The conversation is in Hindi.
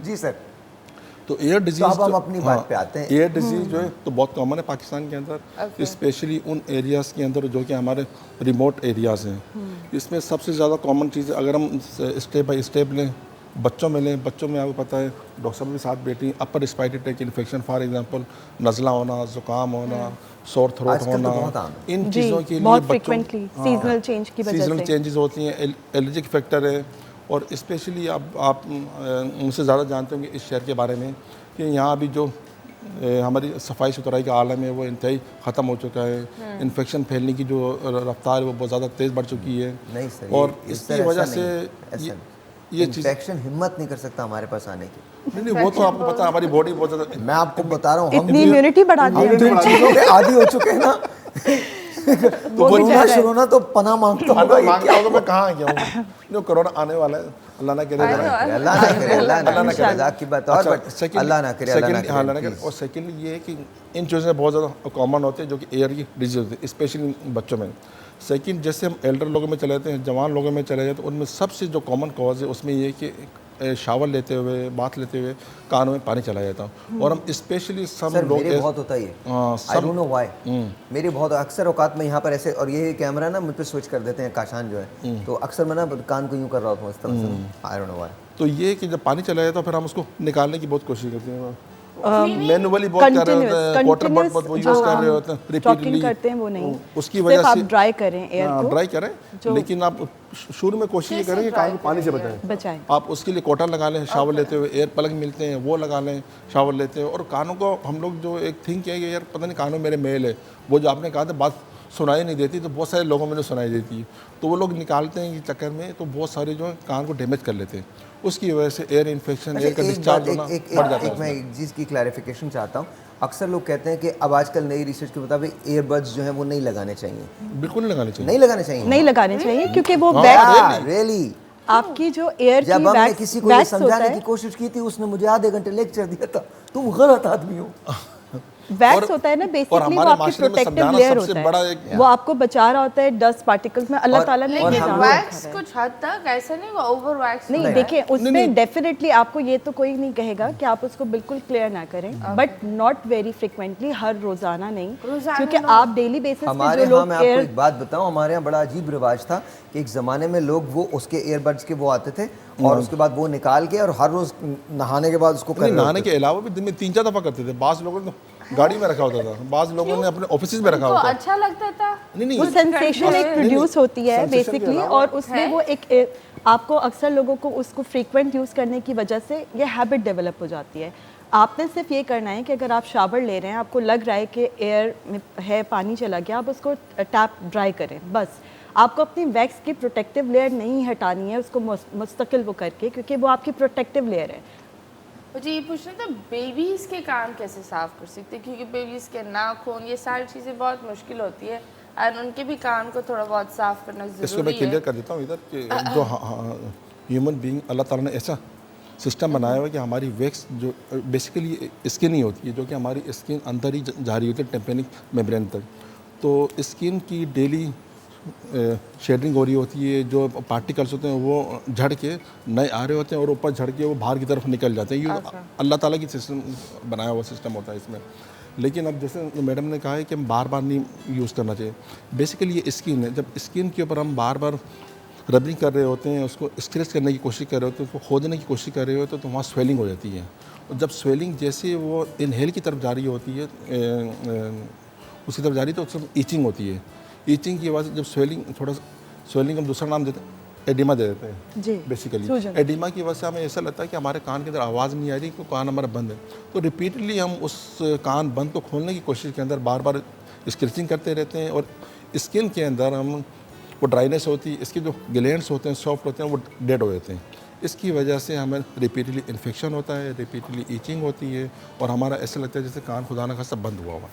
जी सर। तो एयर डिजीज, तो अब हम अपनी बात पे आते हैं। एयर डिजीज जो है तो बहुत कॉमन है पाकिस्तान के अंदर, स्पेशली उन एरियाज़ के अंदर जो कि हमारे रिमोट एरियाज़ हैं। इसमें सबसे ज़्यादा कॉमन चीज़ अगर हम स्टेप बाई स्टेप लें, बच्चों में लें, बच्चों में आपको पता है डॉक्टर साहब के साथ बैठी, upper respiratory tract infection for example, नज़ला होना, ज़ुकाम होना, सोर थ्रोट होना, इन चीज़ों के लिए बच्चों सीजनल चेंज की वजह से सीजनल चेंजेस होती हैं, एलर्जिक फैक्टर है। और स्पेशली आप मुझसे ज़्यादा जानते होंगे इस शहर के बारे में कि यहाँ अभी जो हमारी सफाई सुथराई का आलम है वो इंतहाई ख़त्म हो चुका है। इन्फेक्शन फैलने की जो रफ्तार है वो बहुत ज़्यादा तेज़ बढ़ चुकी है। नहीं सर, और इसकी वजह से ये इन्फेक्शन हिम्मत नहीं कर सकता हमारे पास आने की। नहीं, वो तो आपको पता है हमारी बॉडी बहुत ज़्यादा, मैं आपको बता रहा हूँ, इतनी इम्यूनिटी बढ़ा दी है, जिन चीज़ों के आदी हो चुके हैं ना, तो कोरोना शुरू ना तो पनाह मांगता होगा, मैं कहाँ गया हूँ। जो कोरोना आने वाला है, अल्लाह ना करे, अल्लाह ना करे, मजाक की बात और अल्लाह ना करे, अल्लाह ना करे। और सेकेंडली ये है कि इन चीज़ें बहुत ज़्यादा कॉमन होते हैं जो कि एयर की डिजीज होती है, स्पेशली बच्चों में। सेकंड, जैसे हम एल्डर लोगों में चले जाते हैं, जवान लोगों में चले जाते हैं, उनमें सबसे जो कॉमन कॉज है उसमें ये कि शावर लेते हुए, बाथ लेते हुए कानों में पानी चला जाता है। और हम स्पेशली सब लोग, मेरे बहुत होता है, आई डोंट नो व्हाई, मेरे बहुत अक्सर औकात में यहाँ पर ऐसे, और ये कैमरा ना मुझ पे स्विच कर देते हैं काशान जो है, तो अक्सर मैं ना कान को यूँ कर रहा होता हूँ इस तरह से, आई डोंट नो व्हाई। तो ये कि जब पानी चला जाता है फिर हम उसको निकालने की बहुत कोशिश करते हैं, मैनुअली बहुत कर रहे होते हैं, वाटर बहुत वो यूज़ कर रहे होते हैं, रिपीटली करते हैं वो नहीं, उसकी वजह से आप ड्राई करें एयर को, ड्राई करें, लेकिन आप शुरू में कोशिश ये करें कि कान को पानी से बचाएं। आप उसके लिए कॉटन लगा लें, शावर लेते हुए, एयर प्लग मिलते हैं वो लगा लें, शावर लेते हैं। और कानों को हम लोग जो एक थिंक है कि यार पता नहीं कानों मेरे मेल है, वो जो आपने कहा था बात सुनाई नहीं देती, तो बहुत सारे लोगों में सुनाई देती है, तो वो लोग निकालते हैं कि चक्कर में, तो बहुत सारे जो है कान को डैमेज कर लेते हैं, उसकी वजह से एयर इन्फेक्शन, एयर का डिस्चार्ज होना बढ़ जाता है। मैं एक चीज़ की क्लैरिफिकेशन चाहता हूँ, अक्सर लोग कहते हैं कि अब आजकल नई रिसर्च के मुताबिक ईयरबड्स जो हैं वो नहीं लगाने चाहिए। बिल्कुल नहीं लगाने चाहिए, नहीं लगाने चाहिए, नहीं लगाने चाहिए, क्योंकि वो रियली आपकी जो एयर जब हमने किसी को ये समझाने की कोशिश की थी, उसने मुझे आधे घंटे लेक्चर दिया था, तुम गलत आदमी हो। वैक्स होता है ना बेसिकली, वो आपकी प्रोटेक्टिव लेयर होता है, वो आपको बचा रहा होता है डस्ट पार्टिकल्स में। अल्लाह ताला ने वैक्स कुछ हद तक ऐसा नहीं, वो ओवर वैक्स नहीं, देखिए उसमें डेफिनेटली आपको ये तो कोई नहीं कहेगा कि आप उसको बिल्कुल क्लियर ना करें, बट नॉट वेरी फ्रिक्वेंटली, हर रोजाना नहीं, क्योंकि आप डेली बेसिस पे जो लोग, मैं आपको एक बात बताऊं, हमारे यहाँ बड़ा अजीब रिवाज था कि एक ज़माने में लोग वो उसके ईयरबड्स के वो आते थे और उसके बाद वो निकाल के और हर रोज़ नहाने के बाद उसको नहाने के अलावा भी दिन में 3-4 दफ़ा करते थे। बाज़ लोगों ने गाड़ी में रखा होता था, बाज़ लोगों ने अपने ऑफिस में रखा होता था। अच्छा लगता था, नहीं, वो सेंसेशन एक प्रोड्यूस होती है बेसिकली, और उसमें वो एक आपको अक्सर लोगों को उसको फ्रीक्वेंट यूज़ करने की वजह से ये हैबिट डेवलप हो जाती है। आपने सिर्फ ये करना है कि अगर आप शावर ले रहे हैं, आपको लग रहा है कि एयर में है, पानी चला गया, आप उसको टैप ड्राई करें बस। आपको अपनी वैक्स की प्रोटेक्टिव लेयर नहीं हटानी है, उसको मुस्तकिल वो करके, क्योंकि वो आपकी प्रोटेक्टिव लेयर है। मुझे ये पूछना था, बेबीज़ के कान कैसे साफ़ कर सकते हैं, क्योंकि बेबीज़ के नाखून, ये सारी चीज़ें बहुत मुश्किल होती है, और उनके भी कान को थोड़ा बहुत साफ़ करना ज़रूरी है। इसको मैं क्लियर कर देता हूँ इधर कि जो ह्यूमन बीइंग, अल्लाह ताला ने ऐसा सिस्टम बनाया हुआ है कि हमारी वैक्स जो बेसिकली स्किन ही होती है, जो कि हमारी स्किन अंदर ही जा रही होती है टेम्पेनिक मेम्ब्रेन तक, तो स्किन की डेली शेडिंग हो रही होती है, जो पार्टिकल्स होते हैं वो झड़ के नए आ रहे होते हैं और ऊपर झड़ के वो बाहर की तरफ निकल जाते हैं। ये अल्लाह ताला की सिस्टम बनाया हुआ सिस्टम होता है इसमें। लेकिन अब जैसे मैडम ने कहा है कि हम बार बार नहीं यूज़ करना चाहिए। बेसिकली ये स्किन है, जब स्किन के ऊपर हम बार बार रबिंग कर रहे होते हैं, उसको स्क्रैच करने की कोशिश कर रहे होते हैं, उसको खोदने की कोशिश कर रहे होते हैं, तो वहाँ स्वेलिंग हो जाती है। और जब स्वेलिंग जैसे वो इनहेल की तरफ जा रही होती है, उसकी तरफ जा रही है, तो उसमें ईचिंग होती है। ईचिंग की वजह से जब स्वेलिंग हम दूसरा नाम देते हैं, एडिमा दे देते हैं बेसिकली। एडिमा की वजह से हमें ऐसा लगता है कि हमारे कान के अंदर आवाज़ नहीं आ रही, क्योंकि कान हमारा बंद है। तो रिपीटली हम उस कान बंद को खोलने की कोशिश के अंदर बार बार स्क्रैचिंग करते रहते हैं, और स्किन के अंदर हम वो ड्राइनेस होती है, इसके जो ग्लैंड्स होते हैं, सॉफ्ट होते हैं, वो डेड हो जाते हैं। इसकी वजह से हमें रिपीटली इन्फेक्शन होता है, रिपीटली ईचिंग होती है, और हमारा ऐसा लगता है जैसे कान खुदा न खास्ता बंद हुआ हुआ।